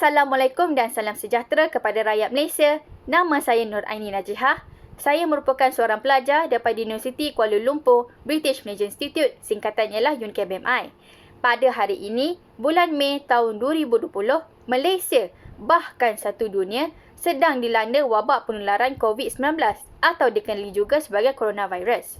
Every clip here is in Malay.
Assalamualaikum dan salam sejahtera kepada rakyat Malaysia. Nama saya Nur Aini Najihah. Saya merupakan seorang pelajar daripada Universiti Kuala Lumpur, British Malaysia Institute, singkatannya ialah UNKBMI. Pada hari ini, bulan Mei tahun 2020, Malaysia bahkan satu dunia sedang dilanda wabak penularan COVID-19 atau dikenali juga sebagai coronavirus.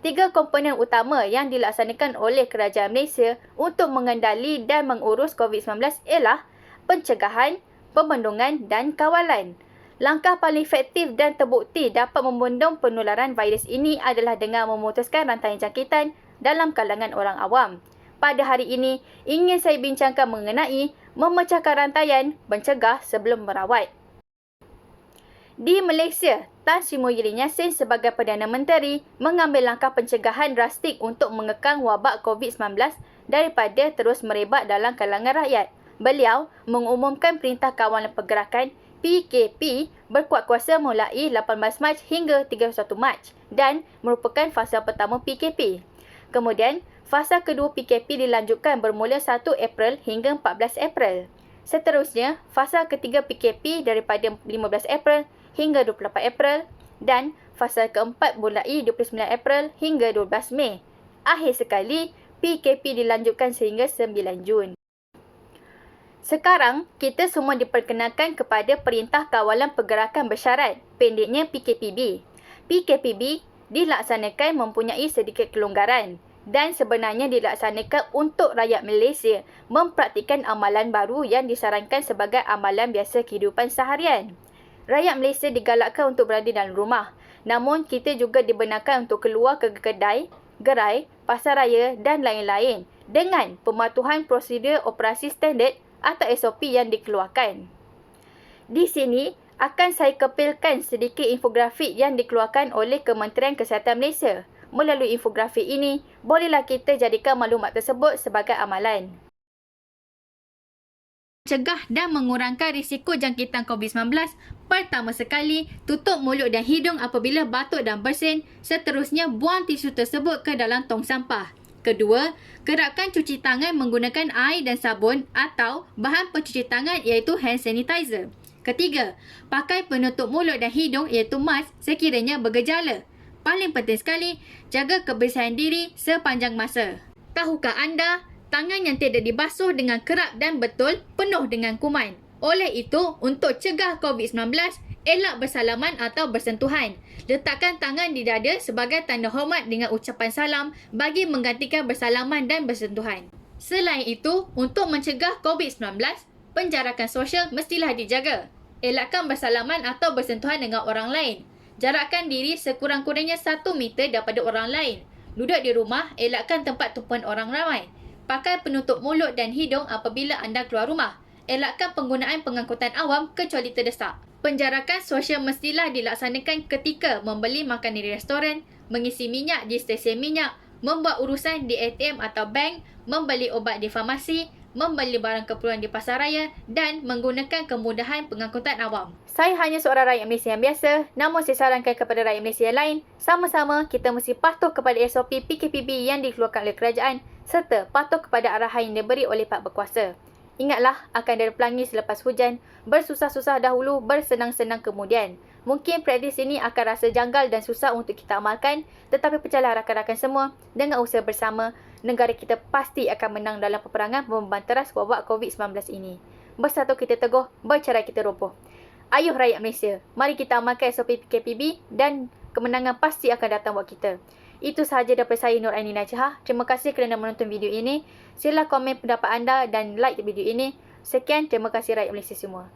3 komponen utama yang dilaksanakan oleh kerajaan Malaysia untuk mengendali dan mengurus COVID-19 ialah pencegahan, pembendungan dan kawalan. Langkah paling efektif dan terbukti dapat membendung penularan virus ini adalah dengan memutuskan rantai jangkitan dalam kalangan orang awam. Pada hari ini, ingin saya bincangkan mengenai memecahkan rantaian, mencegah sebelum merawat. Di Malaysia, Tan Sri Muhyiddin Yassin sebagai Perdana Menteri mengambil langkah pencegahan drastik untuk mengekang wabak COVID-19 daripada terus merebak dalam kalangan rakyat. Beliau mengumumkan Perintah Kawalan Pergerakan PKP berkuat kuasa mulai 18 Mac hingga 31 Mac dan merupakan fasa pertama PKP. Kemudian, fasa kedua PKP dilanjutkan bermula 1 April hingga 14 April. Seterusnya, fasa ketiga PKP daripada 15 April hingga 28 April dan fasa keempat mulai 29 April hingga 12 Mei. Akhir sekali, PKP dilanjutkan sehingga 9 Jun. Sekarang, kita semua diperkenalkan kepada Perintah Kawalan Pergerakan Bersyarat, pendeknya PKPB. PKPB dilaksanakan mempunyai sedikit kelonggaran dan sebenarnya dilaksanakan untuk rakyat Malaysia mempraktikkan amalan baru yang disarankan sebagai amalan biasa kehidupan seharian. Rakyat Malaysia digalakkan untuk berada dalam rumah, namun kita juga dibenarkan untuk keluar ke kedai, gerai, pasar raya dan lain-lain dengan pematuhan prosedur operasi standard atau SOP yang dikeluarkan. Di sini akan saya kepilkan sedikit infografik yang dikeluarkan oleh Kementerian Kesihatan Malaysia. Melalui infografik ini, bolehlah kita jadikan maklumat tersebut sebagai amalan. Cegah dan mengurangkan risiko jangkitan COVID-19. Pertama sekali, tutup mulut dan hidung apabila batuk dan bersin. Seterusnya, buang tisu tersebut ke dalam tong sampah. Kedua, kerapkan cuci tangan menggunakan air dan sabun atau bahan pencuci tangan iaitu hand sanitizer. Ketiga, pakai penutup mulut dan hidung iaitu mask sekiranya bergejala. Paling penting sekali, jaga kebersihan diri sepanjang masa. Tahukah anda, tangan yang tidak dibasuh dengan kerap dan betul penuh dengan kuman. Oleh itu, untuk cegah COVID-19, elak bersalaman atau bersentuhan. Letakkan tangan di dada sebagai tanda hormat dengan ucapan salam bagi menggantikan bersalaman dan bersentuhan. Selain itu, untuk mencegah COVID-19, penjarakan sosial mestilah dijaga. Elakkan bersalaman atau bersentuhan dengan orang lain. Jarakkan diri sekurang-kurangnya 1 meter daripada orang lain. Duduk di rumah, elakkan tempat tumpuan orang ramai. Pakai penutup mulut dan hidung apabila anda keluar rumah. Elakkan penggunaan pengangkutan awam kecuali terdesak. Penjarakan sosial mestilah dilaksanakan ketika membeli makanan di restoran, mengisi minyak di stesen minyak, membuat urusan di ATM atau bank, membeli obat di farmasi, membeli barang keperluan di pasar raya dan menggunakan kemudahan pengangkutan awam. Saya hanya seorang rakyat Malaysia yang biasa, namun saya sarankan kepada rakyat Malaysia yang lain, sama-sama kita mesti patuh kepada SOP PKPB yang dikeluarkan oleh kerajaan serta patuh kepada arahan yang diberi oleh Pak Berkuasa. Ingatlah, akan ada pelangi selepas hujan, bersusah-susah dahulu, bersenang-senang kemudian. Mungkin praktis ini akan rasa janggal dan susah untuk kita amalkan, tetapi percayalah rakan-rakan semua, dengan usaha bersama, negara kita pasti akan menang dalam peperangan membanteras wabak COVID-19 ini. Bersatu kita teguh, bercerai kita roboh. Ayuh rakyat Malaysia, mari kita amalkan SOP PKPB dan kemenangan pasti akan datang buat kita. Itu sahaja daripada saya Nur Aini Najihah. Terima kasih kerana menonton video ini. Sila komen pendapat anda dan like video ini. Sekian, terima kasih rakyat Malaysia semua.